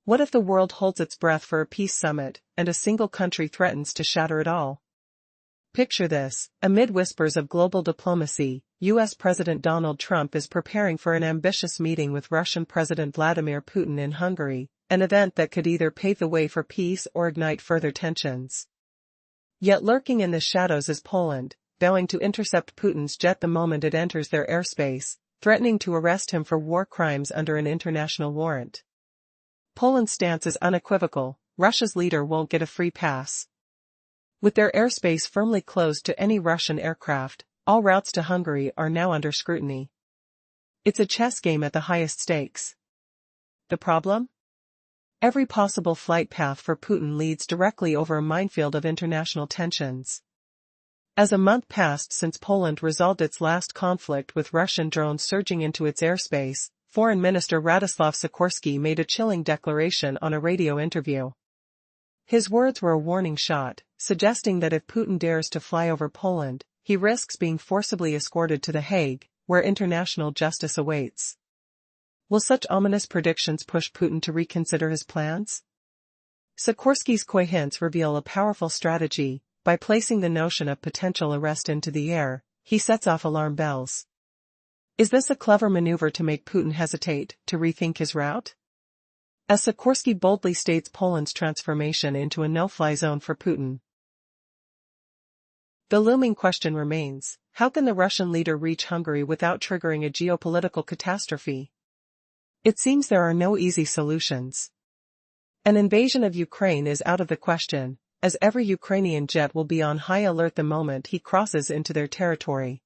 What if the world holds its breath for a peace summit, and a single country threatens to shatter it all? Picture this: amid whispers of global diplomacy, U.S. President Donald Trump is preparing for an ambitious meeting with Russian President Vladimir Putin in Hungary, an event that could either pave the way for peace or ignite further tensions. Yet lurking in the shadows is Poland, vowing to intercept Putin's jet the moment it enters their airspace, threatening to arrest him for war crimes under an international warrant. Poland's stance is unequivocal: Russia's leader won't get a free pass. With their airspace firmly closed to any Russian aircraft, all routes to Hungary are now under scrutiny. It's a chess game at the highest stakes. The problem? Every possible flight path for Putin leads directly over a minefield of international tensions. As a month passed since Poland resolved its last conflict with Russian drones surging into its airspace, Foreign Minister Radoslaw Sikorski made a chilling declaration on a radio interview. His words were a warning shot, suggesting that if Putin dares to fly over Poland, he risks being forcibly escorted to The Hague, where international justice awaits. Will such ominous predictions push Putin to reconsider his plans? Sikorski's coy hints reveal a powerful strategy. By placing the notion of potential arrest into the air, he sets off alarm bells. Is this a clever maneuver to make Putin hesitate, to rethink his route? As Sikorski boldly states Poland's transformation into a no-fly zone for Putin. The looming question remains: how can the Russian leader reach Hungary without triggering a geopolitical catastrophe? It seems there are no easy solutions. An invasion of Ukraine is out of the question, as every Ukrainian jet will be on high alert the moment he crosses into their territory.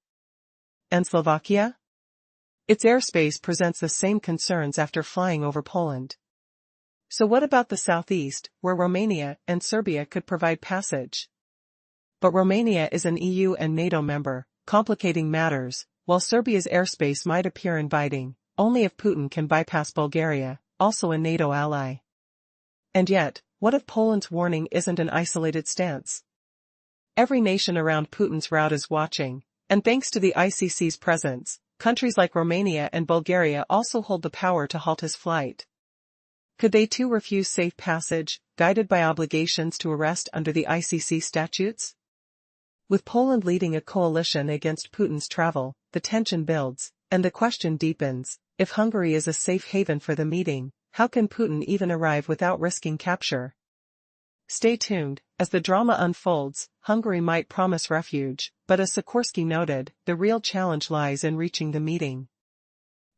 And Slovakia? Its airspace presents the same concerns after flying over Poland. So what about the southeast, where Romania and Serbia could provide passage? But Romania is an EU and NATO member, complicating matters, while Serbia's airspace might appear inviting, only if Putin can bypass Bulgaria, also a NATO ally. And yet, what if Poland's warning isn't an isolated stance? Every nation around Putin's route is watching, and thanks to the ICC's presence, countries like Romania and Bulgaria also hold the power to halt his flight. Could they too refuse safe passage, guided by obligations to arrest under the ICC statutes? With Poland leading a coalition against Putin's travel, the tension builds, and the question deepens: if Hungary is a safe haven for the meeting, how can Putin even arrive without risking capture? Stay tuned. As the drama unfolds, Hungary might promise refuge, but as Sikorski noted, the real challenge lies in reaching the meeting.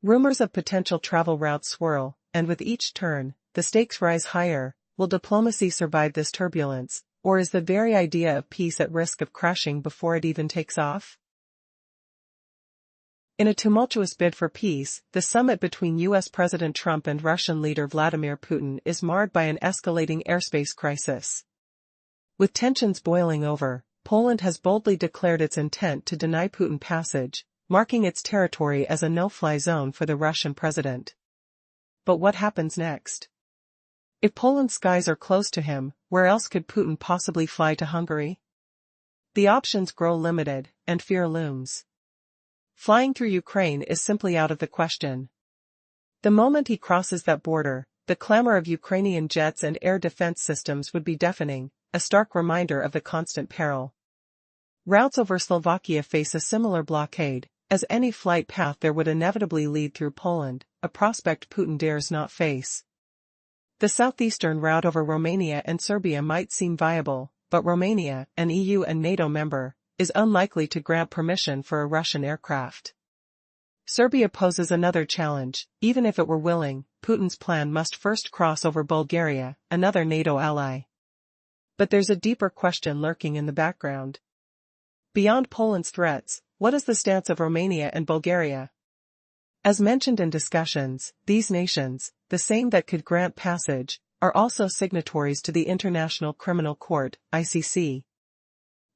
Rumors of potential travel routes swirl, and with each turn, the stakes rise higher. Will diplomacy survive this turbulence, or is the very idea of peace at risk of crashing before it even takes off? In a tumultuous bid for peace, the summit between U.S. President Trump and Russian leader Vladimir Putin is marred by an escalating airspace crisis. With tensions boiling over, Poland has boldly declared its intent to deny Putin passage, marking its territory as a no-fly zone for the Russian president. But what happens next? If Poland's skies are closed to him, where else could Putin possibly fly to Hungary? The options grow limited, and fear looms. Flying through Ukraine is simply out of the question. The moment he crosses that border, the clamor of Ukrainian jets and air defense systems would be deafening, a stark reminder of the constant peril. Routes over Slovakia face a similar blockade, as any flight path there would inevitably lead through Poland, a prospect Putin dares not face. The southeastern route over Romania and Serbia might seem viable, but Romania, an EU and NATO member, is unlikely to grant permission for a Russian aircraft. Serbia poses another challenge. Even if it were willing, Putin's plan must first cross over Bulgaria, another NATO ally. But there's a deeper question lurking in the background. Beyond Poland's threats, what is the stance of Romania and Bulgaria? As mentioned in discussions, these nations, the same that could grant passage, are also signatories to the International Criminal Court, ICC.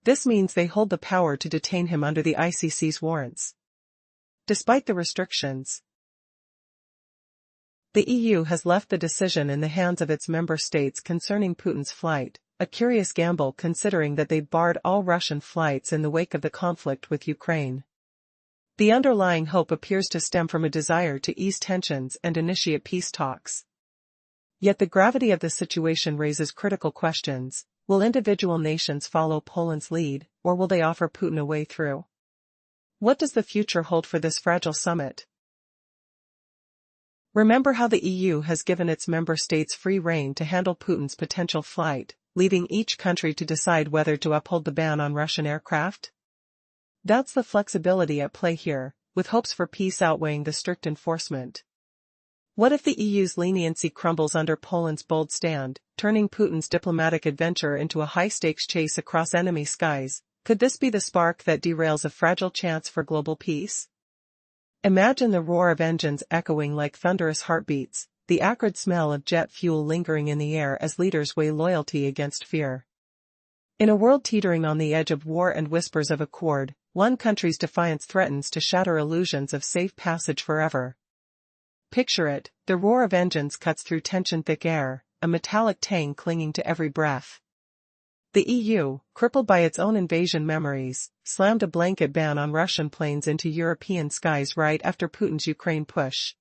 This means they hold the power to detain him under the ICC's warrants. Despite the restrictions, the EU has left the decision in the hands of its member states concerning Putin's flight, a curious gamble considering that they barred all Russian flights in the wake of the conflict with Ukraine. The underlying hope appears to stem from a desire to ease tensions and initiate peace talks. Yet the gravity of the situation raises critical questions. Will individual nations follow Poland's lead, or will they offer Putin a way through? What does the future hold for this fragile summit? Remember how the EU has given its member states free rein to handle Putin's potential flight, leaving each country to decide whether to uphold the ban on Russian aircraft? That's the flexibility at play here, with hopes for peace outweighing the strict enforcement. What if the EU's leniency crumbles under Poland's bold stand, turning Putin's diplomatic adventure into a high-stakes chase across enemy skies? Could this be the spark that derails a fragile chance for global peace? Imagine the roar of engines echoing like thunderous heartbeats, the acrid smell of jet fuel lingering in the air as leaders weigh loyalty against fear. In a world teetering on the edge of war and whispers of accord, one country's defiance threatens to shatter illusions of safe passage forever. Picture it, the roar of engines cuts through tension-thick air, a metallic tang clinging to every breath. The EU, crippled by its own invasion memories, slammed a blanket ban on Russian planes into European skies right after Putin's Ukraine push.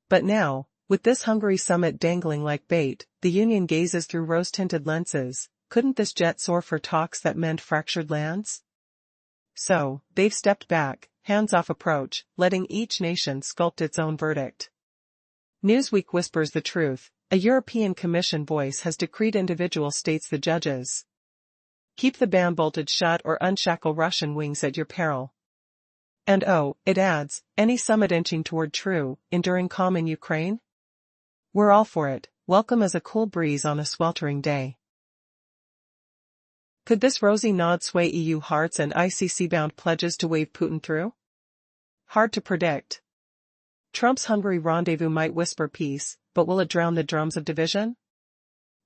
But now, with this Hungary summit dangling like bait, the Union gazes through rose-tinted lenses. Couldn't this jet soar for talks that mend fractured lands? So, they've stepped back, hands-off approach, letting each nation sculpt its own verdict. Newsweek whispers the truth. A European Commission voice has decreed individual states the judges. Keep the ban bolted shut or unshackle Russian wings at your peril. And oh, it adds, any summit inching toward true, enduring calm in Ukraine? We're all for it, welcome as a cool breeze on a sweltering day. Could this rosy nod sway EU hearts and ICC-bound pledges to wave Putin through? Hard to predict. Trump's Hungary rendezvous might whisper peace, but will it drown the drums of division?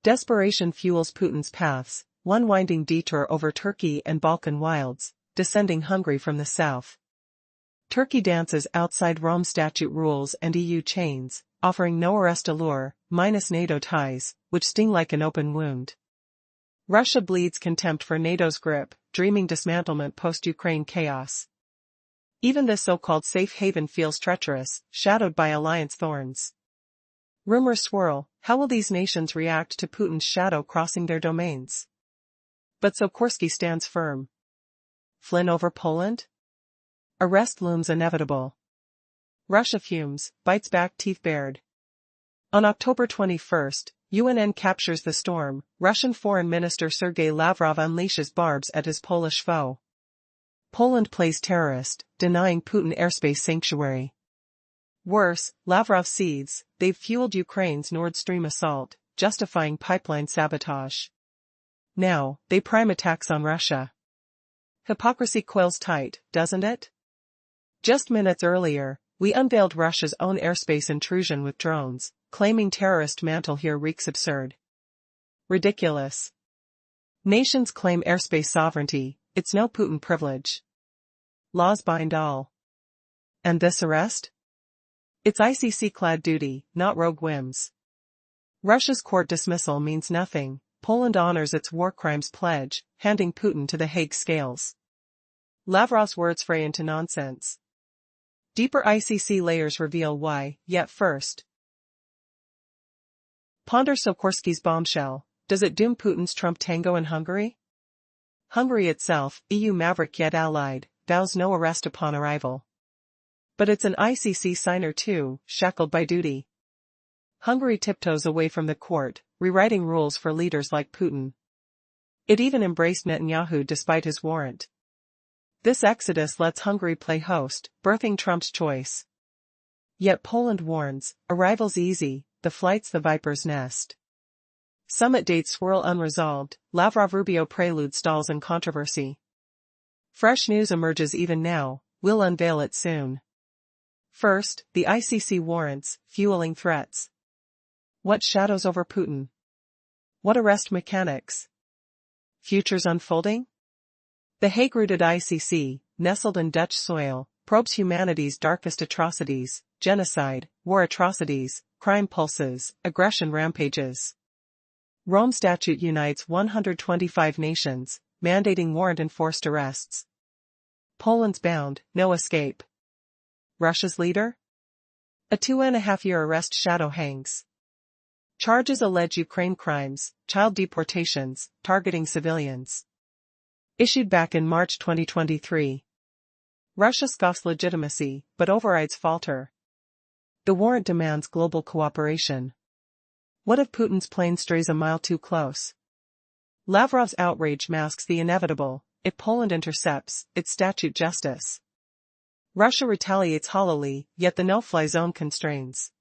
Desperation fuels Putin's paths, one winding detour over Turkey and Balkan wilds, descending Hungary from the south. Turkey dances outside Rome statute rules and EU chains, offering no arrest allure, minus NATO ties, which sting like an open wound. Russia bleeds contempt for NATO's grip, dreaming dismantlement post-Ukraine chaos. Even this so-called safe haven feels treacherous, shadowed by alliance thorns. Rumors swirl, how will these nations react to Putin's shadow crossing their domains? But Sikorski stands firm. Flynn over Poland? Arrest looms inevitable. Russia fumes, bites back teeth bared. On October 21st, UNN captures the storm. Russian Foreign Minister Sergei Lavrov unleashes barbs at his Polish foe. Poland plays terrorist, denying Putin airspace sanctuary. Worse, Lavrov seethes, they've fueled Ukraine's Nord Stream assault, justifying pipeline sabotage. Now, they prime attacks on Russia. Hypocrisy coils tight, doesn't it? Just minutes earlier, we unveiled Russia's own airspace intrusion with drones, claiming terrorist mantle here reeks absurd. Ridiculous. Nations claim airspace sovereignty, it's no Putin privilege. Laws bind all. And this arrest? It's ICC-clad duty, not rogue whims. Russia's court dismissal means nothing. Poland honors its war crimes pledge, handing Putin to the Hague scales. Lavrov's words fray into nonsense. Deeper ICC layers reveal why, yet first. Ponder Sikorski's bombshell. Does it doom Putin's Trump tango in Hungary? Hungary itself, EU maverick yet allied, vows no arrest upon arrival. But it's an ICC signer too, shackled by duty. Hungary tiptoes away from the court, rewriting rules for leaders like Putin. It even embraced Netanyahu despite his warrant. This exodus lets Hungary play host, birthing Trump's choice. Yet Poland warns, arrival's easy, the flight's the viper's nest. Summit dates swirl unresolved, Lavrov-Rubio prelude stalls in controversy. Fresh news emerges even now, we'll unveil it soon. First, the ICC warrants, fueling threats. What shadows over Putin? What arrest mechanics? Futures unfolding? The Hague-rooted ICC, nestled in Dutch soil, probes humanity's darkest atrocities, genocide, war atrocities, crime pulses, aggression rampages. Rome Statute unites 125 nations, mandating warrant-enforced arrests. Poland's bound, no escape. Russia's leader? A 2.5-year arrest shadow hangs. Charges allege Ukraine crimes, child deportations, targeting civilians. Issued back in March 2023. Russia scoffs legitimacy, but overrides falter. The warrant demands global cooperation. What if Putin's plane strays a mile too close? Lavrov's outrage masks the inevitable: if Poland intercepts, it's statute justice. Russia retaliates hollowly, yet the no-fly zone constrains.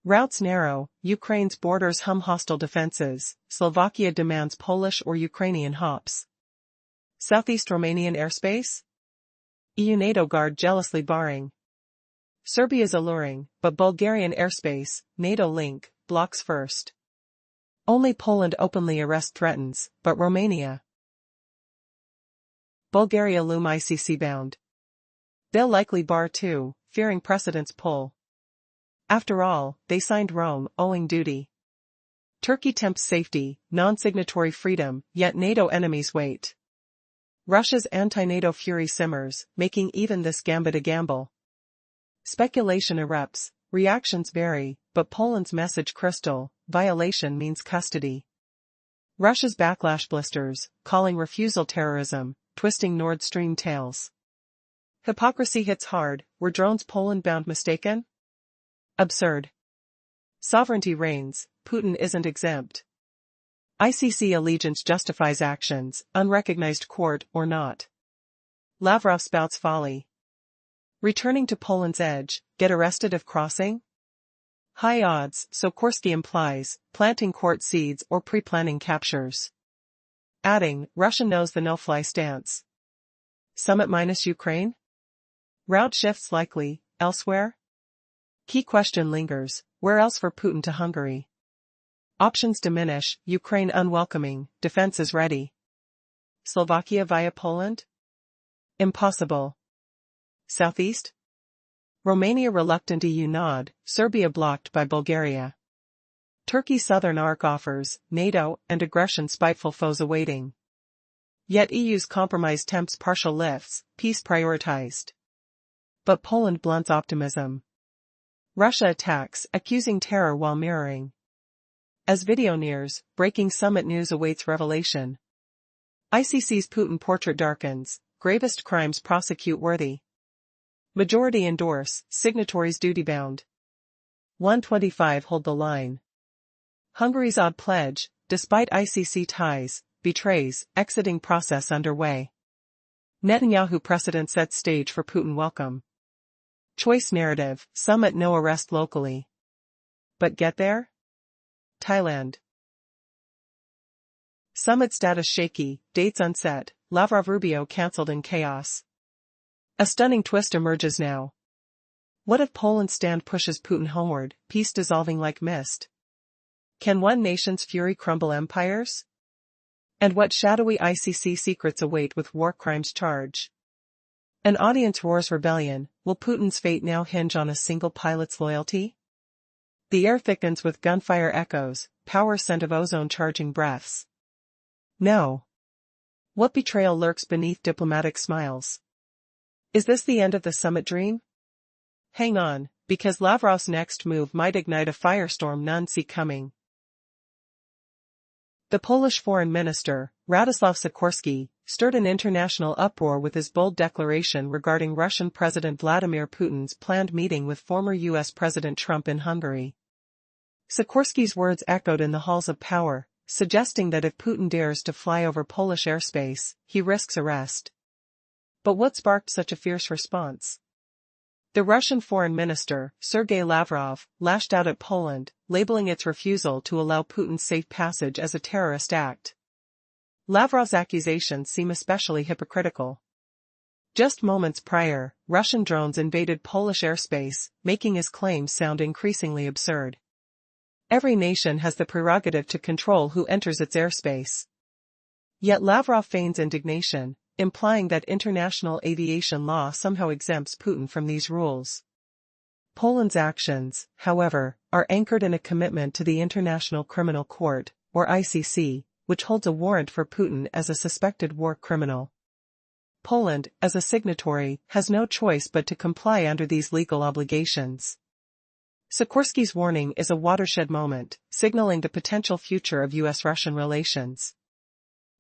Routes narrow, Ukraine's borders hum hostile defenses, Slovakia demands Polish or Ukrainian hops. Southeast Romanian airspace? EU-NATO guard jealously barring. Serbia's alluring, but Bulgarian airspace, NATO link, blocks first. Only Poland openly arrest threatens, but Romania. Bulgaria loom ICC bound. They'll likely bar too, fearing precedents pull. After all, they signed Rome, owing duty. Turkey tempts safety, non-signatory freedom, yet NATO enemies wait. Russia's anti-NATO fury simmers, making even this gambit a gamble. Speculation erupts, reactions vary, but Poland's message crystal: violation means custody. Russia's backlash blisters, calling refusal terrorism, twisting Nord Stream tales. Hypocrisy hits hard: were drones Poland-bound mistaken? Absurd. Sovereignty reigns, Putin isn't exempt. ICC allegiance justifies actions, unrecognized court or not. Lavrov spouts folly. Returning to Poland's edge, get arrested if crossing? High odds, so Kurski implies, planting court seeds or pre-planning captures. Adding, Russia knows the no-fly stance. Summit minus Ukraine? Route shifts likely, elsewhere? Key question lingers: where else for Putin to Hungary? Options diminish, Ukraine unwelcoming, defenses ready. Slovakia via Poland? Impossible. Southeast? Romania reluctant EU nod, Serbia blocked by Bulgaria. Turkey's southern arc offers, NATO and aggression spiteful foes awaiting. Yet EU's compromise tempts partial lifts, peace prioritized. But Poland blunts optimism. Russia attacks, accusing terror while mirroring. As video nears, breaking summit news awaits revelation. ICC's Putin portrait darkens, gravest crimes prosecute worthy. Majority endorse, signatories duty-bound. 125 hold the line. Hungary's odd pledge, despite ICC ties, betrays, exiting process underway. Netanyahu precedent sets stage for Putin welcome. Choice narrative, summit no arrest locally. But get there? Thailand. Summit status shaky, dates unset, Lavrov-Rubio cancelled in chaos. A stunning twist emerges now. What if Poland's stand pushes Putin homeward, peace dissolving like mist? Can one nation's fury crumble empires? And what shadowy ICC secrets await with war crimes charge? An audience roars rebellion: will Putin's fate now hinge on a single pilot's loyalty? The air thickens with gunfire echoes, power scent of ozone charging breaths. No. What betrayal lurks beneath diplomatic smiles? Is this the end of the summit dream? Hang on, because Lavrov's next move might ignite a firestorm none see coming. The Polish foreign minister, Radoslaw Sikorski, stirred an international uproar with his bold declaration regarding Russian President Vladimir Putin's planned meeting with former U.S. President Trump in Hungary. Sikorski's words echoed in the halls of power, suggesting that if Putin dares to fly over Polish airspace, he risks arrest. But what sparked such a fierce response? The Russian foreign minister, Sergei Lavrov, lashed out at Poland, labeling its refusal to allow Putin's safe passage as a terrorist act. Lavrov's accusations seem especially hypocritical. Just moments prior, Russian drones invaded Polish airspace, making his claims sound increasingly absurd. Every nation has the prerogative to control who enters its airspace. Yet Lavrov feigns indignation, implying that international aviation law somehow exempts Putin from these rules. Poland's actions, however, are anchored in a commitment to the International Criminal Court, or ICC, which holds a warrant for Putin as a suspected war criminal. Poland, as a signatory, has no choice but to comply under these legal obligations. Sikorsky's warning is a watershed moment, signaling the potential future of US-Russian relations.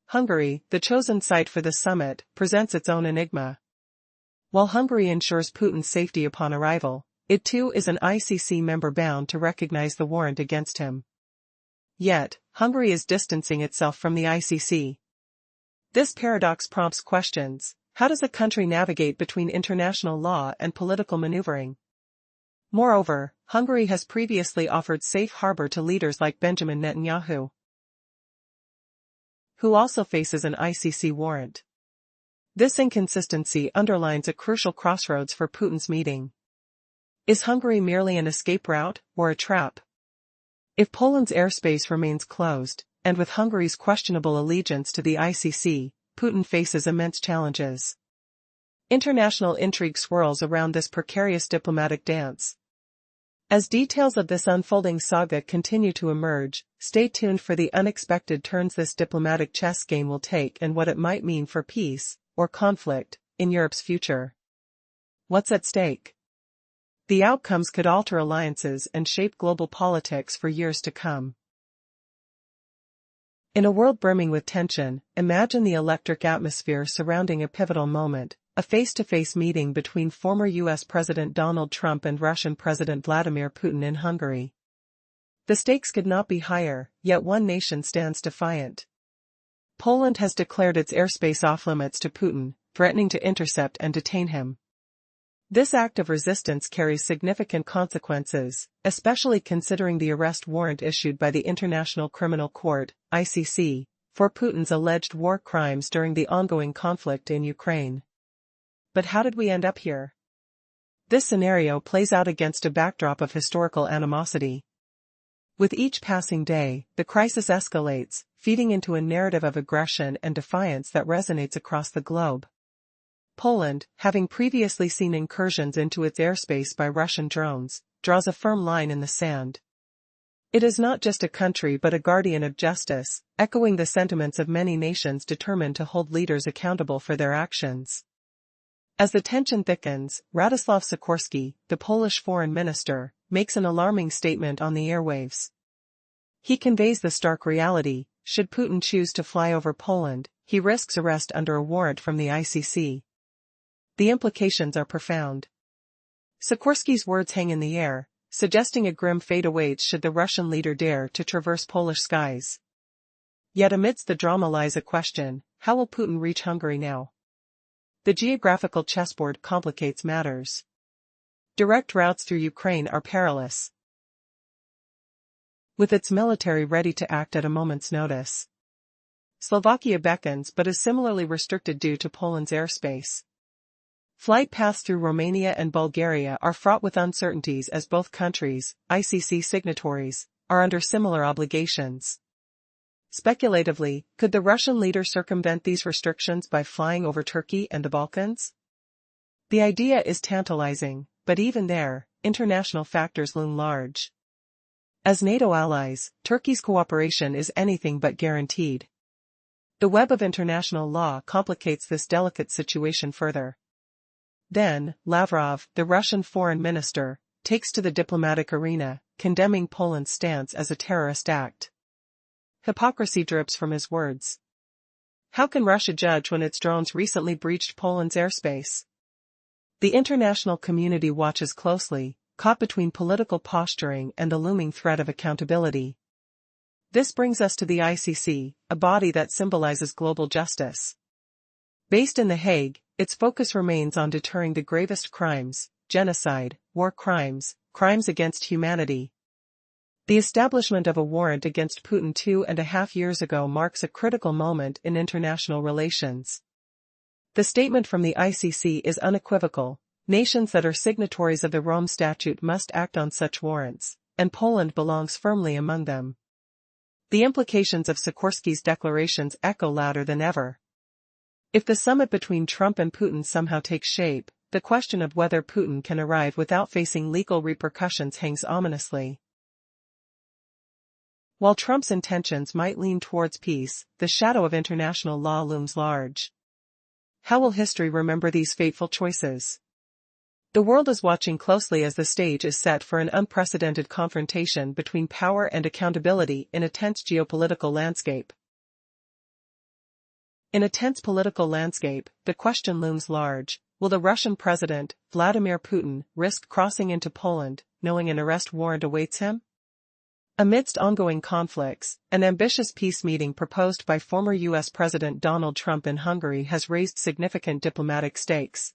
Hungary, the chosen site for the summit, presents its own enigma. While Hungary ensures Putin's safety upon arrival, it too is an ICC member bound to recognize the warrant against him. Yet, Hungary is distancing itself from the ICC. This paradox prompts questions. How does a country navigate between international law and political maneuvering? Moreover, Hungary has previously offered safe harbor to leaders like Benjamin Netanyahu, who also faces an ICC warrant. This inconsistency underlines a crucial crossroads for Putin's meeting. Is Hungary merely an escape route, or a trap? If Poland's airspace remains closed, and with Hungary's questionable allegiance to the ICC, Putin faces immense challenges. International intrigue swirls around this precarious diplomatic dance. As details of this unfolding saga continue to emerge, stay tuned for the unexpected turns this diplomatic chess game will take and what it might mean for peace, or conflict, in Europe's future. What's at stake? The outcomes could alter alliances and shape global politics for years to come. In a world brimming with tension, imagine the electric atmosphere surrounding a pivotal moment, a face-to-face meeting between former U.S. President Donald Trump and Russian President Vladimir Putin in Hungary. The stakes could not be higher, yet one nation stands defiant. Poland has declared its airspace off-limits to Putin, threatening to intercept and detain him. This act of resistance carries significant consequences, especially considering the arrest warrant issued by the International Criminal Court, ICC, for Putin's alleged war crimes during the ongoing conflict in Ukraine. But how did we end up here? This scenario plays out against a backdrop of historical animosity. With each passing day, the crisis escalates, feeding into a narrative of aggression and defiance that resonates across the globe. Poland, having previously seen incursions into its airspace by Russian drones, draws a firm line in the sand. It is not just a country but a guardian of justice, echoing the sentiments of many nations determined to hold leaders accountable for their actions. As the tension thickens, Radoslaw Sikorski, the Polish foreign minister, makes an alarming statement on the airwaves. He conveys the stark reality: should Putin choose to fly over Poland, he risks arrest under a warrant from the ICC. The implications are profound. Sikorski's words hang in the air, suggesting a grim fate awaits should the Russian leader dare to traverse Polish skies. Yet amidst the drama lies a question: how will Putin reach Hungary now? The geographical chessboard complicates matters. Direct routes through Ukraine are perilous, with its military ready to act at a moment's notice. Slovakia beckons but is similarly restricted due to Poland's airspace. Flight paths through Romania and Bulgaria are fraught with uncertainties as both countries, ICC signatories, are under similar obligations. Speculatively, could the Russian leader circumvent these restrictions by flying over Turkey and the Balkans? The idea is tantalizing, but even there, international factors loom large. As NATO allies, Turkey's cooperation is anything but guaranteed. The web of international law complicates this delicate situation further. Then, Lavrov, the Russian foreign minister, takes to the diplomatic arena, condemning Poland's stance as a terrorist act. Hypocrisy drips from his words. How can Russia judge when its drones recently breached Poland's airspace? The international community watches closely, caught between political posturing and the looming threat of accountability. This brings us to the ICC, a body that symbolizes global justice. Based in The Hague, its focus remains on deterring the gravest crimes: genocide, war crimes, crimes against humanity. The establishment of a warrant against Putin 2.5 years ago marks a critical moment in international relations. The statement from the ICC is unequivocal: nations that are signatories of the Rome Statute must act on such warrants, and Poland belongs firmly among them. The implications of Sikorski's declarations echo louder than ever. If the summit between Trump and Putin somehow takes shape, the question of whether Putin can arrive without facing legal repercussions hangs ominously. While Trump's intentions might lean towards peace, the shadow of international law looms large. How will history remember these fateful choices? The world is watching closely as the stage is set for an unprecedented confrontation between power and accountability in a tense geopolitical landscape. In a tense political landscape, the question looms large: will the Russian President, Vladimir Putin, risk crossing into Poland, knowing an arrest warrant awaits him? Amidst ongoing conflicts, an ambitious peace meeting proposed by former U.S. President Donald Trump in Hungary has raised significant diplomatic stakes.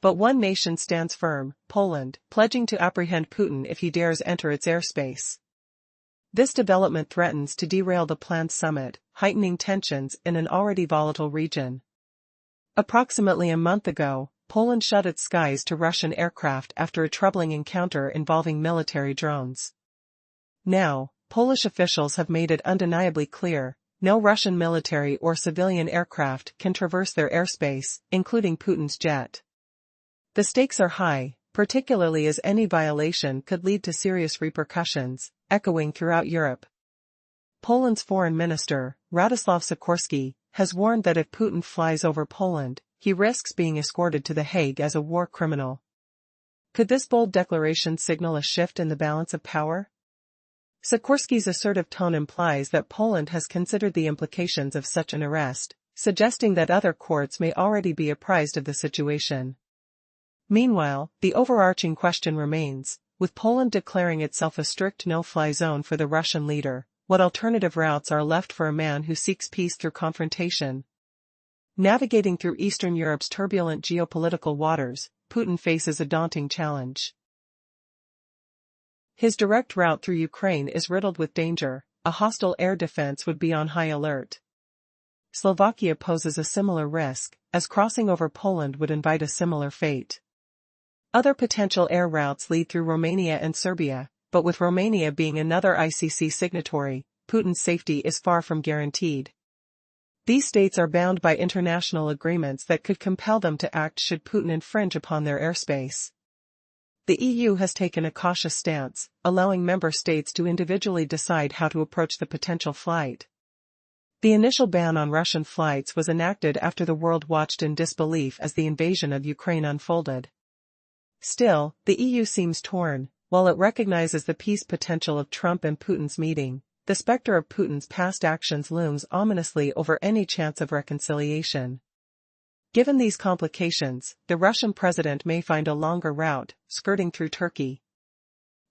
But one nation stands firm: Poland, pledging to apprehend Putin if he dares enter its airspace. This development threatens to derail the planned summit, heightening tensions in an already volatile region. Approximately a month ago, Poland shut its skies to Russian aircraft after a troubling encounter involving military drones. Now, Polish officials have made it undeniably clear: no Russian military or civilian aircraft can traverse their airspace, including Putin's jet. The stakes are high, particularly as any violation could lead to serious repercussions, echoing throughout Europe. Poland's foreign minister, Radoslaw Sikorski, has warned that if Putin flies over Poland, he risks being escorted to The Hague as a war criminal. Could this bold declaration signal a shift in the balance of power? Sikorski's assertive tone implies that Poland has considered the implications of such an arrest, suggesting that other courts may already be apprised of the situation. Meanwhile, the overarching question remains: with Poland declaring itself a strict no-fly zone for the Russian leader, what alternative routes are left for a man who seeks peace through confrontation? Navigating through Eastern Europe's turbulent geopolitical waters, Putin faces a daunting challenge. His direct route through Ukraine is riddled with danger. A hostile air defense would be on high alert. Slovakia poses a similar risk, as crossing over Poland would invite a similar fate. Other potential air routes lead through Romania and Serbia, but with Romania being another ICC signatory, Putin's safety is far from guaranteed. These states are bound by international agreements that could compel them to act should Putin infringe upon their airspace. The EU has taken a cautious stance, allowing member states to individually decide how to approach the potential flight. The initial ban on Russian flights was enacted after the world watched in disbelief as the invasion of Ukraine unfolded. Still, the EU seems torn. While it recognizes the peace potential of Trump and Putin's meeting, the specter of Putin's past actions looms ominously over any chance of reconciliation. Given these complications, the Russian president may find a longer route, skirting through Turkey.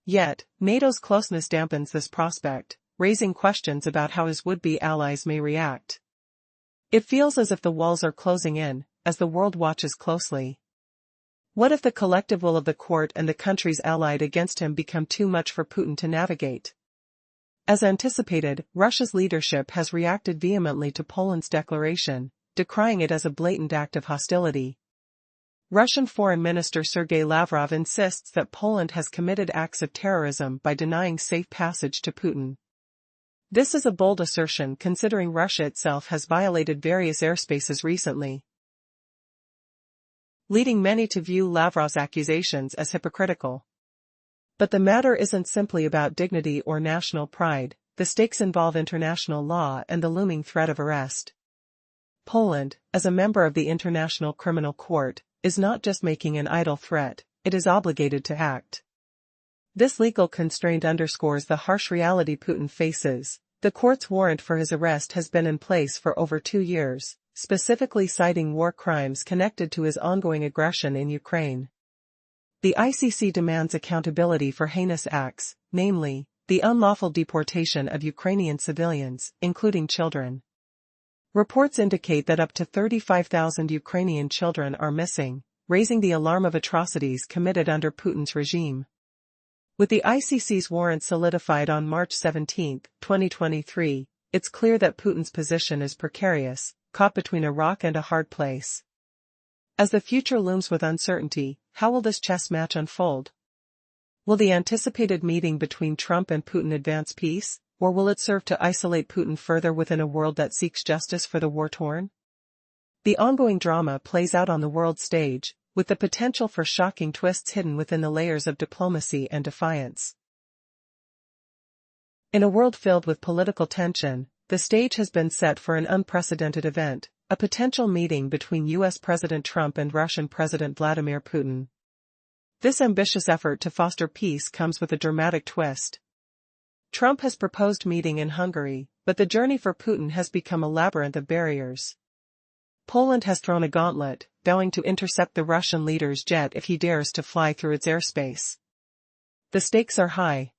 Yet, NATO's closeness dampens this prospect, raising questions about how his would-be allies may react. It feels as if the walls are closing in, as the world watches closely. What if the collective will of the court and the countries allied against him become too much for Putin to navigate? As anticipated, Russia's leadership has reacted vehemently to Poland's declaration, decrying it as a blatant act of hostility. Russian Foreign Minister Sergei Lavrov insists that Poland has committed acts of terrorism by denying safe passage to Putin. This is a bold assertion considering Russia itself has violated various airspaces recently, leading many to view Lavrov's accusations as hypocritical. But the matter isn't simply about dignity or national pride. The stakes involve international law and the looming threat of arrest. Poland, as a member of the International Criminal Court, is not just making an idle threat, it is obligated to act. This legal constraint underscores the harsh reality Putin faces. The court's warrant for his arrest has been in place for over 2 years, specifically citing war crimes connected to his ongoing aggression in Ukraine. The ICC demands accountability for heinous acts, namely, the unlawful deportation of Ukrainian civilians, including children. Reports indicate that up to 35,000 Ukrainian children are missing, raising the alarm of atrocities committed under Putin's regime. With the ICC's warrant solidified on March 17, 2023, it's clear that Putin's position is precarious, caught between a rock and a hard place. As the future looms with uncertainty, how will this chess match unfold? Will the anticipated meeting between Trump and Putin advance peace, or will it serve to isolate Putin further within a world that seeks justice for the war-torn? The ongoing drama plays out on the world stage, with the potential for shocking twists hidden within the layers of diplomacy and defiance. In a world filled with political tension, the stage has been set for an unprecedented event, a potential meeting between U.S. President Trump and Russian President Vladimir Putin. This ambitious effort to foster peace comes with a dramatic twist. Trump has proposed meeting in Hungary, but the journey for Putin has become a labyrinth of barriers. Poland has thrown a gauntlet, vowing to intercept the Russian leader's jet if he dares to fly through its airspace. The stakes are high.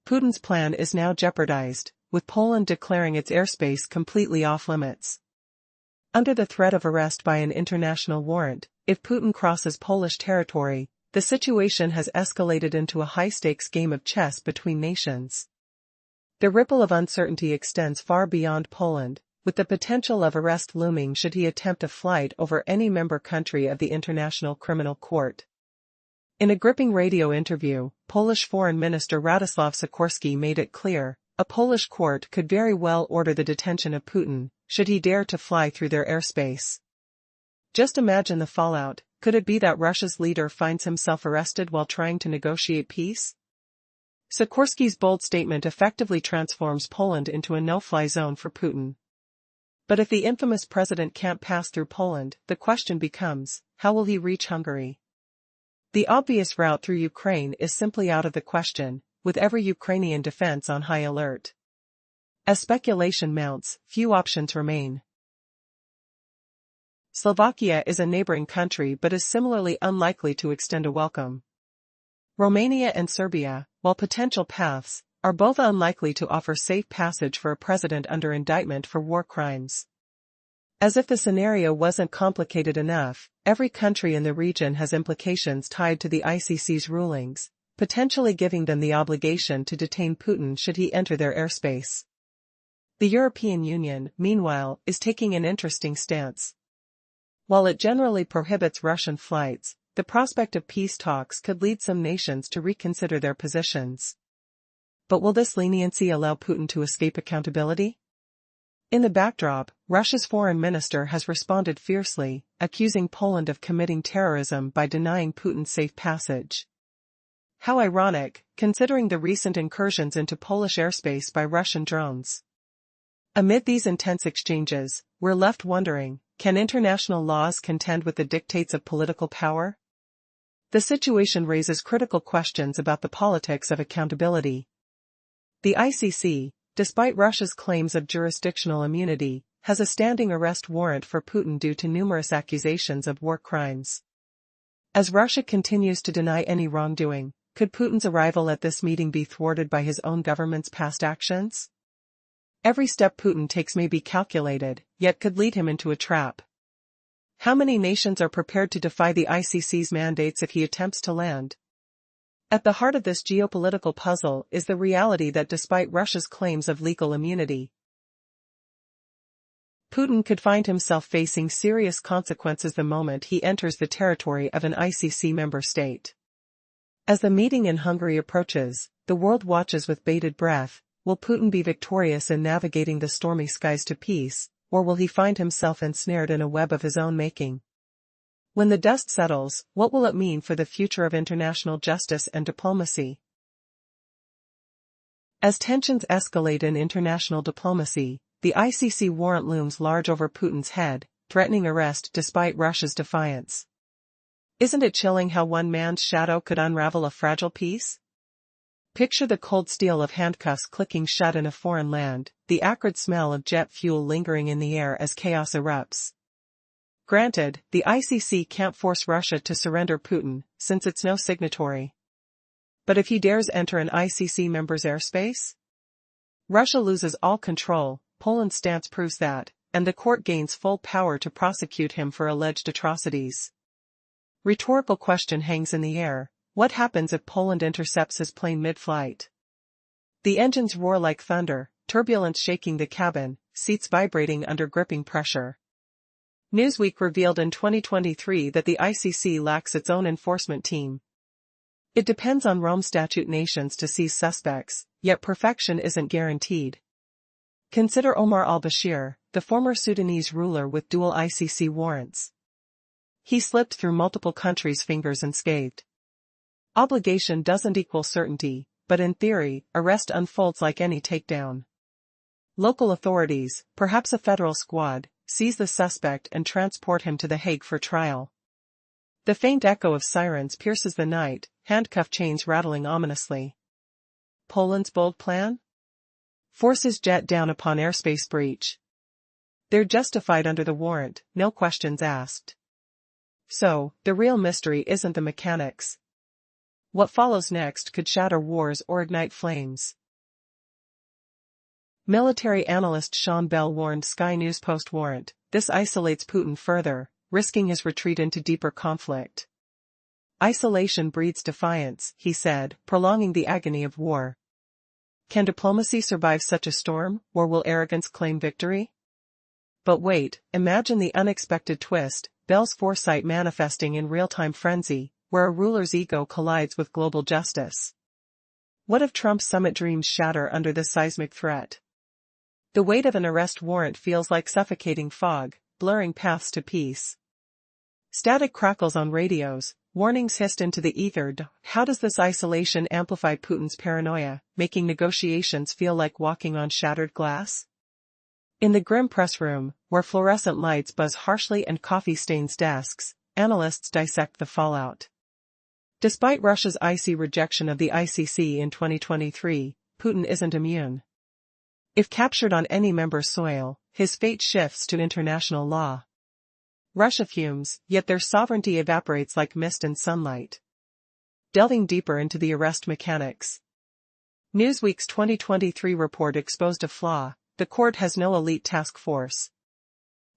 Putin's plan is now jeopardized, with Poland declaring its airspace completely off-limits. Under the threat of arrest by an international warrant, if Putin crosses Polish territory, the situation has escalated into a high-stakes game of chess between nations. The ripple of uncertainty extends far beyond Poland, with the potential of arrest looming should he attempt a flight over any member country of the International Criminal Court. In a gripping radio interview, Polish Foreign Minister Radoslaw Sikorski made it clear, a Polish court could very well order the detention of Putin, should he dare to fly through their airspace. Just imagine the fallout. Could it be that Russia's leader finds himself arrested while trying to negotiate peace? Sikorski's bold statement effectively transforms Poland into a no-fly zone for Putin. But if the infamous president can't pass through Poland, the question becomes, how will he reach Hungary? The obvious route through Ukraine is simply out of the question, with every Ukrainian defense on high alert. As speculation mounts, few options remain. Slovakia is a neighboring country but is similarly unlikely to extend a welcome. Romania and Serbia, while potential paths, are both unlikely to offer safe passage for a president under indictment for war crimes. As if the scenario wasn't complicated enough, every country in the region has implications tied to the ICC's rulings, potentially giving them the obligation to detain Putin should he enter their airspace. The European Union, meanwhile, is taking an interesting stance. While it generally prohibits Russian flights, the prospect of peace talks could lead some nations to reconsider their positions. But will this leniency allow Putin to escape accountability? In the backdrop, Russia's foreign minister has responded fiercely, accusing Poland of committing terrorism by denying Putin safe passage. How ironic, considering the recent incursions into Polish airspace by Russian drones. Amid these intense exchanges, we're left wondering, can international laws contend with the dictates of political power? The situation raises critical questions about the politics of accountability. The ICC, despite Russia's claims of jurisdictional immunity, has a standing arrest warrant for Putin due to numerous accusations of war crimes. As Russia continues to deny any wrongdoing, could Putin's arrival at this meeting be thwarted by his own government's past actions? Every step Putin takes may be calculated, yet could lead him into a trap. How many nations are prepared to defy the ICC's mandates if he attempts to land? At the heart of this geopolitical puzzle is the reality that despite Russia's claims of legal immunity, Putin could find himself facing serious consequences the moment he enters the territory of an ICC member state. As the meeting in Hungary approaches, the world watches with bated breath. Will Putin be victorious in navigating the stormy skies to peace, or will he find himself ensnared in a web of his own making? When the dust settles, what will it mean for the future of international justice and diplomacy? As tensions escalate in international diplomacy, the ICC warrant looms large over Putin's head, threatening arrest despite Russia's defiance. Isn't it chilling how one man's shadow could unravel a fragile peace? Picture the cold steel of handcuffs clicking shut in a foreign land, the acrid smell of jet fuel lingering in the air as chaos erupts. Granted, the ICC can't force Russia to surrender Putin, since it's no signatory. But if he dares enter an ICC member's airspace? Russia loses all control, Poland's stance proves that, and the court gains full power to prosecute him for alleged atrocities. Rhetorical question hangs in the air. What happens if Poland intercepts his plane mid-flight? The engines roar like thunder, turbulence shaking the cabin, seats vibrating under gripping pressure. Newsweek revealed in 2023 that the ICC lacks its own enforcement team. It depends on Rome Statute nations to seize suspects, yet perfection isn't guaranteed. Consider Omar al-Bashir, the former Sudanese ruler with dual ICC warrants. He slipped through multiple countries' fingers unscathed. Obligation doesn't equal certainty, but in theory, arrest unfolds like any takedown. Local authorities, perhaps a federal squad, seize the suspect and transport him to The Hague for trial. The faint echo of sirens pierces the night, handcuff chains rattling ominously. Poland's bold plan? Forces jet down upon airspace breach. They're justified under the warrant, no questions asked. So, the real mystery isn't the mechanics. What follows next could shatter wars or ignite flames. Military analyst Sean Bell warned Sky News post-warrant, this isolates Putin further, risking his retreat into deeper conflict. Isolation breeds defiance, he said, prolonging the agony of war. Can diplomacy survive such a storm, or will arrogance claim victory? But wait, imagine the unexpected twist, Bell's foresight manifesting in real-time frenzy, where a ruler's ego collides with global justice. What if Trump's summit dreams shatter under this seismic threat? The weight of an arrest warrant feels like suffocating fog, blurring paths to peace. Static crackles on radios, warnings hissed into the ether. How does this isolation amplify Putin's paranoia, making negotiations feel like walking on shattered glass? In the grim press room, where fluorescent lights buzz harshly and coffee stains desks, analysts dissect the fallout. Despite Russia's icy rejection of the ICC in 2023, Putin isn't immune. If captured on any member's soil, his fate shifts to international law. Russia fumes, yet their sovereignty evaporates like mist in sunlight. Delving deeper into the arrest mechanics. Newsweek's 2023 report exposed a flaw: the court has no elite task force.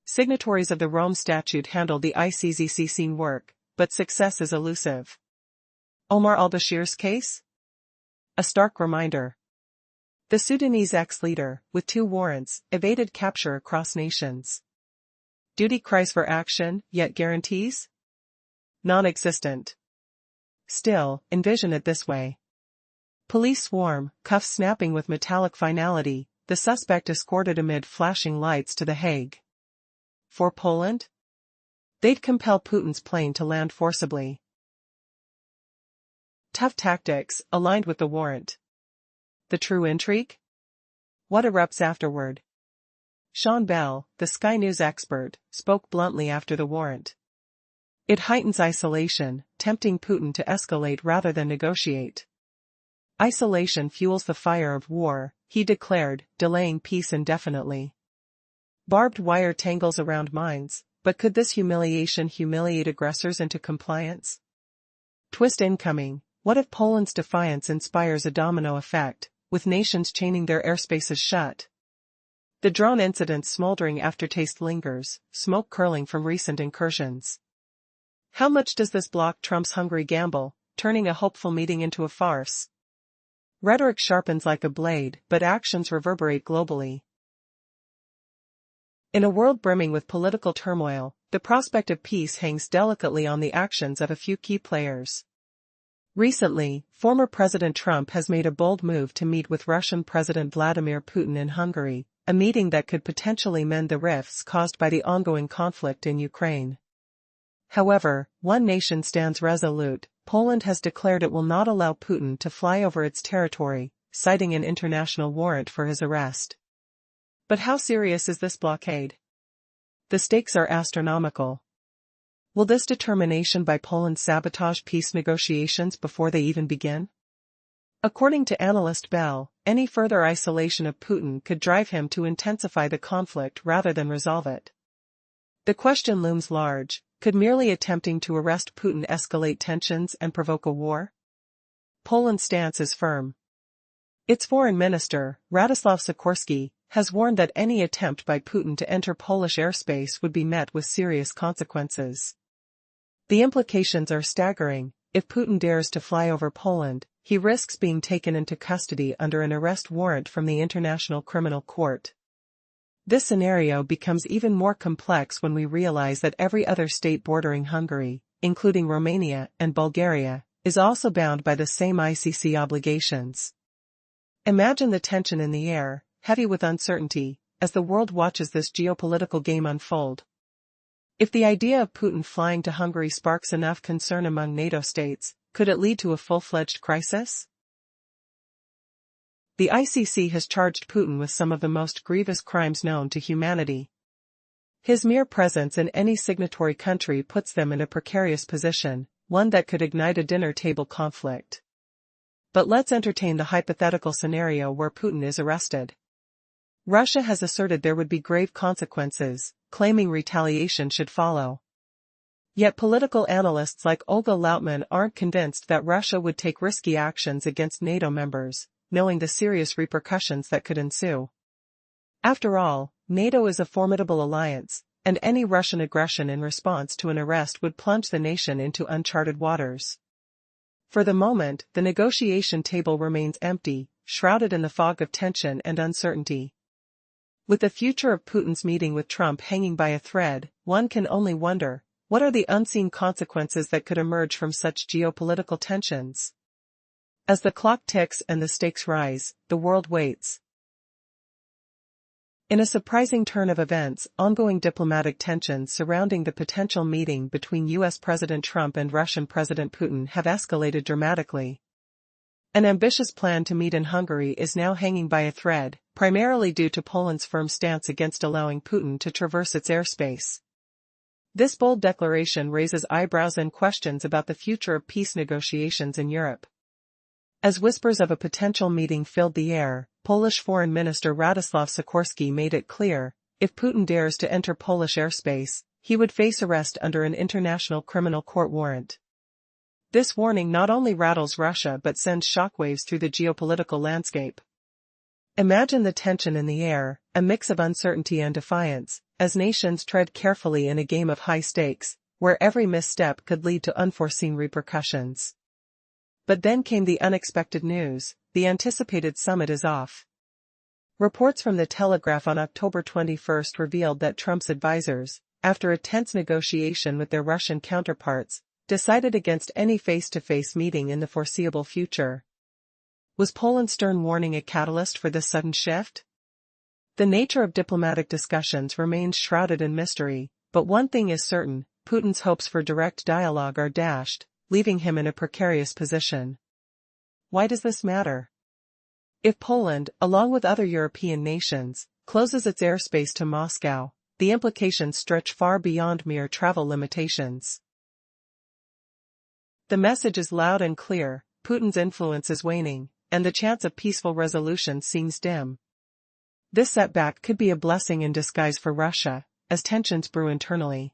Signatories of the Rome Statute handle the ICC scene work, but success is elusive. Omar al-Bashir's case? A stark reminder. The Sudanese ex-leader, with 2 warrants, evaded capture across nations. Duty cries for action, yet guarantees? Non-existent. Still, envision it this way. Police swarm, cuffs snapping with metallic finality, the suspect escorted amid flashing lights to The Hague. For Poland? They'd compel Putin's plane to land forcibly. Tough tactics, aligned with the warrant. The true intrigue? What erupts afterward? Sean Bell, the Sky News expert, spoke bluntly after the warrant. It heightens isolation, tempting Putin to escalate rather than negotiate. Isolation fuels the fire of war, he declared, delaying peace indefinitely. Barbed wire tangles around minds, but could this humiliation humiliate aggressors into compliance? Twist incoming. What if Poland's defiance inspires a domino effect, with nations chaining their airspaces shut? The drone incident's smoldering aftertaste lingers, smoke curling from recent incursions. How much does this block Trump's hungry gamble, turning a hopeful meeting into a farce? Rhetoric sharpens like a blade, but actions reverberate globally. In a world brimming with political turmoil, the prospect of peace hangs delicately on the actions of a few key players. Recently, former President Trump has made a bold move to meet with Russian President Vladimir Putin in Hungary, a meeting that could potentially mend the rifts caused by the ongoing conflict in Ukraine. However, one nation stands resolute: Poland has declared it will not allow Putin to fly over its territory, citing an international warrant for his arrest. But how serious is this blockade? The stakes are astronomical. Will this determination by Poland sabotage peace negotiations before they even begin? According to analyst Bell, any further isolation of Putin could drive him to intensify the conflict rather than resolve it. The question looms large: could merely attempting to arrest Putin escalate tensions and provoke a war? Poland's stance is firm. Its foreign minister, Radoslaw Sikorski, has warned that any attempt by Putin to enter Polish airspace would be met with serious consequences. The implications are staggering. If Putin dares to fly over Poland, he risks being taken into custody under an arrest warrant from the International Criminal Court. This scenario becomes even more complex when we realize that every other state bordering Hungary, including Romania and Bulgaria, is also bound by the same ICC obligations. Imagine the tension in the air, heavy with uncertainty, as the world watches this geopolitical game unfold. If the idea of Putin flying to Hungary sparks enough concern among NATO states, could it lead to a full-fledged crisis? The ICC has charged Putin with some of the most grievous crimes known to humanity. His mere presence in any signatory country puts them in a precarious position, one that could ignite a dinner table conflict. But let's entertain the hypothetical scenario where Putin is arrested. Russia has asserted there would be grave consequences, claiming retaliation should follow. Yet political analysts like Olga Lautman aren't convinced that Russia would take risky actions against NATO members, knowing the serious repercussions that could ensue. After all, NATO is a formidable alliance, and any Russian aggression in response to an arrest would plunge the nation into uncharted waters. For the moment, the negotiation table remains empty, shrouded in the fog of tension and uncertainty. With the future of Putin's meeting with Trump hanging by a thread, one can only wonder, what are the unseen consequences that could emerge from such geopolitical tensions? As the clock ticks and the stakes rise, the world waits. In a surprising turn of events, ongoing diplomatic tensions surrounding the potential meeting between U.S. President Trump and Russian President Putin have escalated dramatically. An ambitious plan to meet in Hungary is now hanging by a thread, primarily due to Poland's firm stance against allowing Putin to traverse its airspace. This bold declaration raises eyebrows and questions about the future of peace negotiations in Europe. As whispers of a potential meeting filled the air, Polish Foreign Minister Radoslaw Sikorski made it clear, if Putin dares to enter Polish airspace, he would face arrest under an international criminal court warrant. This warning not only rattles Russia but sends shockwaves through the geopolitical landscape. Imagine the tension in the air, a mix of uncertainty and defiance, as nations tread carefully in a game of high stakes, where every misstep could lead to unforeseen repercussions. But then came the unexpected news: the anticipated summit is off. Reports from The Telegraph on October 21 revealed that Trump's advisors, after a tense negotiation with their Russian counterparts, decided against any face-to-face meeting in the foreseeable future. Was Poland's stern warning a catalyst for this sudden shift? The nature of diplomatic discussions remains shrouded in mystery, but one thing is certain: Putin's hopes for direct dialogue are dashed, leaving him in a precarious position. Why does this matter? If Poland, along with other European nations, closes its airspace to Moscow, the implications stretch far beyond mere travel limitations. The message is loud and clear: Putin's influence is waning, and the chance of peaceful resolution seems dim. This setback could be a blessing in disguise for Russia, as tensions brew internally.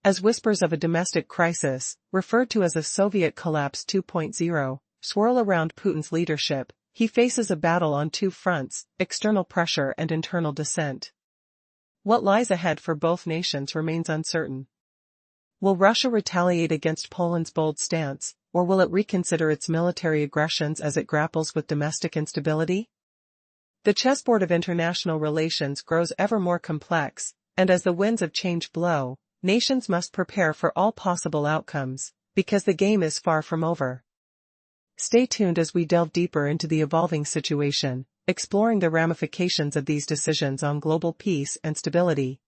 As whispers of a domestic crisis, referred to as a Soviet collapse 2.0, swirl around Putin's leadership, he faces a battle on two fronts: external pressure and internal dissent. What lies ahead for both nations remains uncertain. Will Russia retaliate against Poland's bold stance, or will it reconsider its military aggressions as it grapples with domestic instability? The chessboard of international relations grows ever more complex, and as the winds of change blow, nations must prepare for all possible outcomes, because the game is far from over. Stay tuned as we delve deeper into the evolving situation, exploring the ramifications of these decisions on global peace and stability.